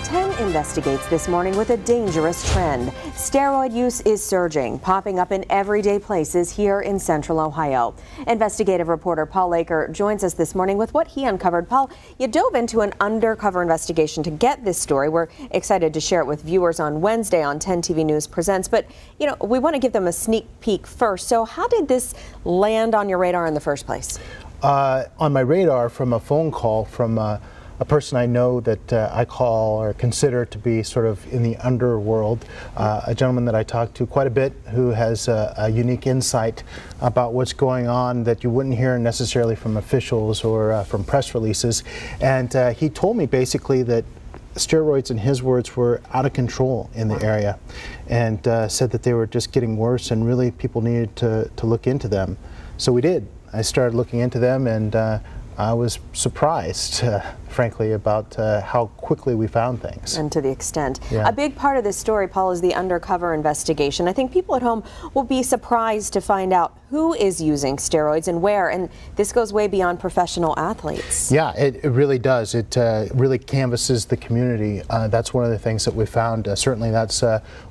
10 investigates this morning with a dangerous trend. Steroid use is surging, popping up in everyday places here in Central Ohio. Investigative reporter Paul Laker joins us this morning with what he uncovered. Paul, you dove into an undercover investigation to get this story. We're excited to share it with viewers on Wednesday on 10 TV News Presents, but we want to give them a sneak peek first. So how did this land on your radar in the first place? On my radar from a phone call from a person I know that I call or consider to be sort of in the underworld, a gentleman that I talk to quite a bit who has a unique insight about what's going on that you wouldn't hear necessarily from officials or from press releases. And he told me basically that steroids, in his words, were out of control in the area, and said that they were just getting worse and really people needed to look into them. So we did. I started looking into them, and I was surprised, frankly, about how quickly we found things. And to the extent. Yeah. A big part of this story, Paul, is the undercover investigation. I think people at home will be surprised to find out who is using steroids and where, and this goes way beyond professional athletes. Yeah, it really does. It really canvasses the community. That's one of the things that we found. Certainly that's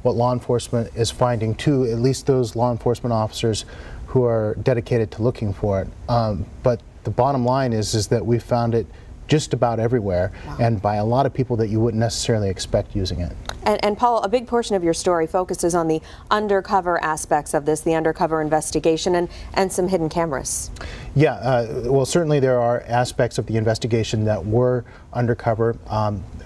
what law enforcement is finding too, at least those law enforcement officers who are dedicated to looking for it. But the bottom line is that we found it just about everywhere. Wow. And by a lot of people that you wouldn't necessarily expect using it. And Paul, a big portion of your story focuses on the undercover aspects of this, the undercover investigation and some hidden cameras. Yeah, well, certainly there are aspects of the investigation that were undercover,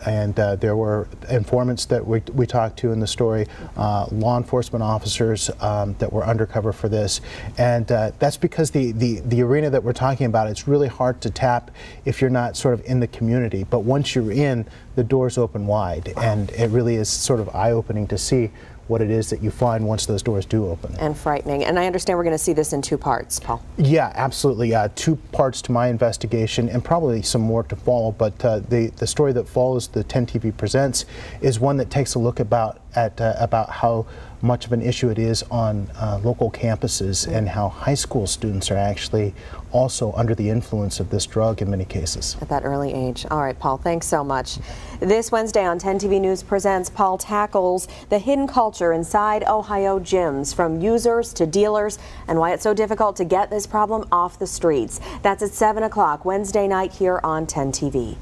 and there were informants that we talked to in the story, law enforcement officers that were undercover for this, and that's because the arena that we're talking about, it's really hard to tap if you're not sort of in the community, but once you're in, the doors open wide. Wow. And it really is sort of eye-opening to see what it is that you find once those doors do open. And frightening. And I understand we're going to see this in two parts, Paul. Yeah, absolutely. Two parts to my investigation and probably some more to follow, but the story that follows, the 10 TV Presents, is one that takes a look about how much of an issue it is on local campuses and how high school students are actually also under the influence of this drug in many cases. At that early age. All right, Paul, thanks so much. This Wednesday on 10 TV News Presents, Paul tackles the hidden culture inside Ohio gyms, from users to dealers, and why it's so difficult to get this problem off the streets. That's at 7 o'clock Wednesday night here on 10 TV.